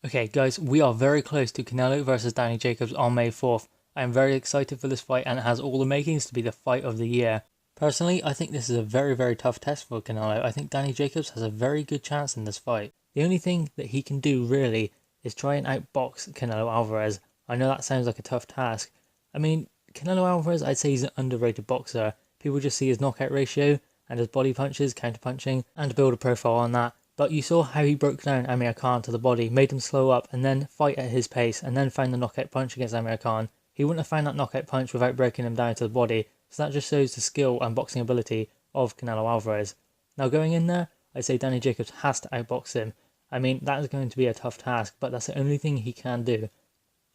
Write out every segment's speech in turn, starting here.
Okay guys, we are very close to Canelo versus Danny Jacobs on May 4th. I am very excited for this fight and it has all the makings to be the fight of the year. Personally, I think this is a very tough test for Canelo. I think Danny Jacobs has a very good chance in this fight. The only thing that he can do really is try and outbox Canelo Alvarez. I know that sounds like a tough task. I mean, Canelo Alvarez, I'd say he's an underrated boxer. People just see his knockout ratio and his body punches, counter punching, and build a profile on that. But you saw how he broke down Amir Khan to the body, made him slow up and then fight at his pace and then found the knockout punch against Amir Khan. He wouldn't have found that knockout punch without breaking him down to the body, so that just shows the skill and boxing ability of Canelo Alvarez. Now going in there, I'd say Danny Jacobs has to outbox him. I mean, that is going to be a tough task, but that's the only thing he can do.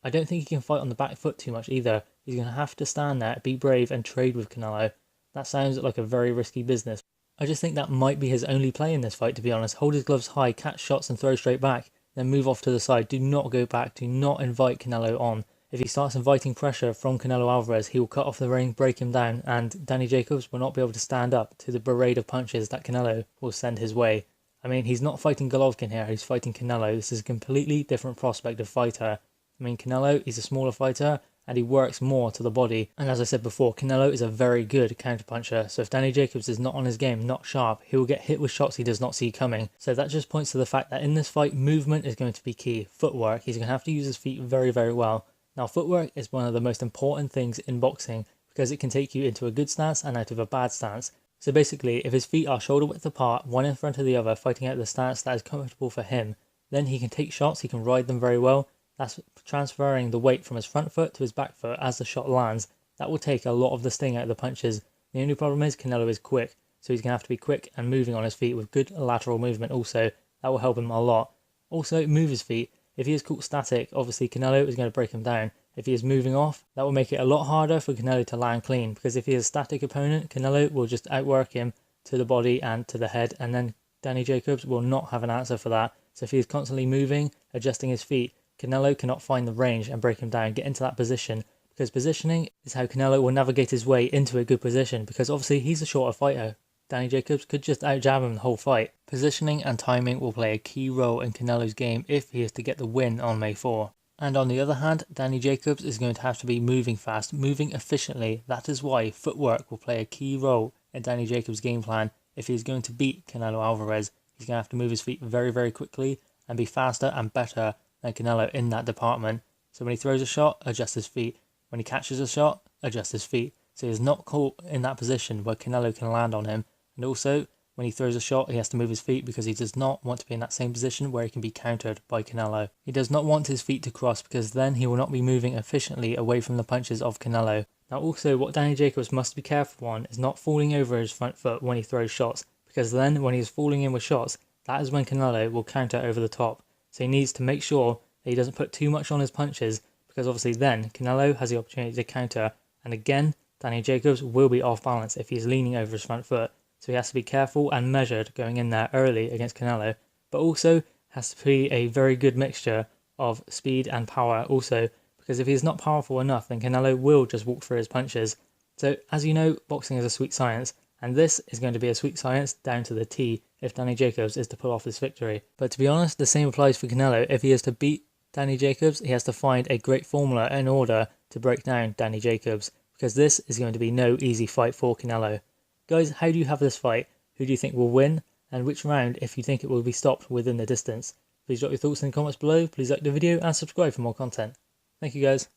I don't think he can fight on the back foot too much either. He's going to have to stand there, be brave and trade with Canelo. That sounds like a very risky business. I just think that might be his only play in this fight, to be honest. Hold his gloves high, catch shots and throw straight back, then move off to the side. Do not go back, do not invite Canelo on. If he starts inviting pressure from Canelo Alvarez, he will cut off the ring, break him down, and Danny Jacobs will not be able to stand up to the parade of punches that Canelo will send his way. I mean, he's not fighting Golovkin here, he's fighting Canelo. This is a completely different prospect of fighter. I mean, Canelo, he's a smaller fighter, and he works more to the body. And as I said before, Canelo is a very good counterpuncher. So if Danny Jacobs is not on his game, not sharp, he will get hit with shots he does not see coming. So that just points to the fact that in this fight, movement is going to be key. Footwork, he's going to have to use his feet very well. Now, footwork is one of the most important things in boxing because it can take you into a good stance and out of a bad stance. So basically, if his feet are shoulder width apart, one in front of the other, fighting out the stance that is comfortable for him, then he can take shots, he can ride them very well. That's transferring the weight from his front foot to his back foot as the shot lands. That will take a lot of the sting out of the punches. The only problem is Canelo is quick, so he's going to have to be quick and moving on his feet with good lateral movement also. That will help him a lot. Also, move his feet. If he is caught static, obviously Canelo is going to break him down. If he is moving off, that will make it a lot harder for Canelo to land clean, because if he is a static opponent, Canelo will just outwork him to the body and to the head, and then Danny Jacobs will not have an answer for that. So if he is constantly moving, adjusting his feet, Canelo cannot find the range and break him down, get into that position, because positioning is how Canelo will navigate his way into a good position, because obviously he's a shorter fighter. Danny Jacobs could just out-jab him the whole fight. Positioning and timing will play a key role in Canelo's game if he is to get the win on May 4. And on the other hand, Danny Jacobs is going to have to be moving fast, moving efficiently. That is why footwork will play a key role in Danny Jacobs' game plan. If he is going to beat Canelo Alvarez, he's going to have to move his feet very quickly and be faster and better than Canelo in that department. So when he throws a shot, adjust his feet. When he catches a shot, adjust his feet. So he's not caught in that position where Canelo can land on him. And also, when he throws a shot, he has to move his feet because he does not want to be in that same position where he can be countered by Canelo. He does not want his feet to cross because then he will not be moving efficiently away from the punches of Canelo. Now also, what Danny Jacobs must be careful on is not falling over his front foot when he throws shots, because then when he is falling in with shots, that is when Canelo will counter over the top. So he needs to make sure that he doesn't put too much on his punches, because obviously then Canelo has the opportunity to counter, and again, Danny Jacobs will be off balance if he is leaning over his front foot. So he has to be careful and measured going in there early against Canelo, but also has to be a very good mixture of speed and power also, because if he's not powerful enough, then Canelo will just walk through his punches. So as you know, boxing is a sweet science, and this is going to be a sweet science down to the T if Danny Jacobs is to pull off this victory. But to be honest, the same applies for Canelo. If he is to beat Danny Jacobs, he has to find a great formula in order to break down Danny Jacobs, because this is going to be no easy fight for Canelo. Guys, how do you have this fight? Who do you think will win? And which round, if you think it will be stopped within the distance? Please drop your thoughts in the comments below, please like the video and subscribe for more content. Thank you guys.